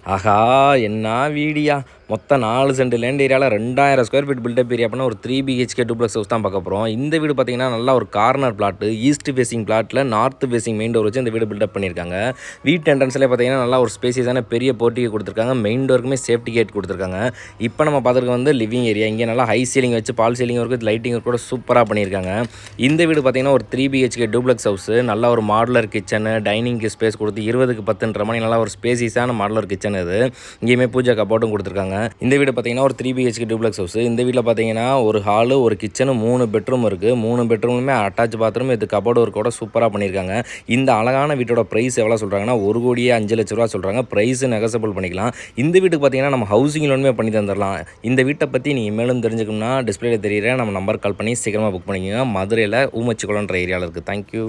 ஆஹா! என்ன வீடியா! மொத்தம் 4 cent land ஏரியாவில் 2000 ஸ்கொயர் ஃபீட் பில்டப் ஏரியா பண்ண ஒரு 3 பிஹெச்கே டூப்ளக்ஸ் ஹவுஸ் தான் பார்க்க போகிறோம். இந்த வீடு பார்த்தீங்கன்னா, நல்லா ஒரு கார்னர் பிளாட்டு. ஈஸ்ட் ஃபேசிங் பிளாட்டில் நார்த் ஃபேசிங் மெயின் டோர் வச்சு இந்த வீடு பில்டப் பண்ணியிருக்காங்க. வீட்டு என்ட்ரன்ஸ்லேயே பார்த்தீங்கன்னா, நல்லா ஒரு ஸ்பேசியஸான பெரிய போர்ட்டிகோ கொடுத்துருக்காங்க. மெயின் டோருக்குமே சேஃப்டி கேட் கொடுத்துருக்காங்க. இப்போ நம்ம பார்த்துருக்க வந்து லிவிங் ஏரியா. இங்கே நல்லா ஹை சீலிங் வச்சு பால் சீலிங் இருக்குது, லைட்டிங் கூட சூப்பராக பண்ணியிருக்காங்க. இந்த வீடு பார்த்தீங்கன்னா, ஒரு 3 பிஹெச்கே டூப்ளக்ஸ் ஹவுஸ். நல்லா ஒரு மாடுலர் கிச்சனு, டைனிங்க்கு ஸ்பேஸ் கொடுத்து 20க்கு 10ன்ற மாதிரி நல்லா ஒரு ஸ்பேசியஸான மாடுலர் கிச்சன் இது. இங்கேயுமே பூஜா கபோர்டும் கொடுத்துருக்காங்க. இந்த வீடு பார்த்தீங்கன்னா ஒரு 3 பிஹெச்கே டூப்ளக்ஸ் ஹவுஸ். இந்த வீட்டில் பார்த்தீங்கன்னா ஒரு ஹாலு, ஒரு கிச்சனு, 3 பெட்ரூம் இருக்குது. 3 பெட்ரூமுமே அட்டாச் பாத்ரூம், இது கபோர்டு ஒர்க்கோட சூப்பராக பண்ணியிருக்காங்க. இந்த அழகான வீட்டோட ப்ரைஸ் எவ்வளோ சொல்கிறாங்கன்னா 1,05,00,000 சொல்கிறாங்க. ப்ரைஸ் நெகசபிள் பண்ணிக்கலாம். இந்த வீட்டுக்கு பார்த்தீங்கன்னா நம்ம ஹவுசிங் லோனுமே பண்ணி தந்துடலாம். இந்த வீட்டை பற்றி நீங்கள் மேலும் தெரிஞ்சுக்கணும்னா டிஸ்பிளேல தெரியுற நம்ம நம்பர் கால் பண்ணி சீக்கிரமாக புக் பண்ணிக்கோங்க. மதுரையில் ஊமச்சிக்குளம்ன்ற ஏரியாவில் இருக்குது. தேங்க்யூ.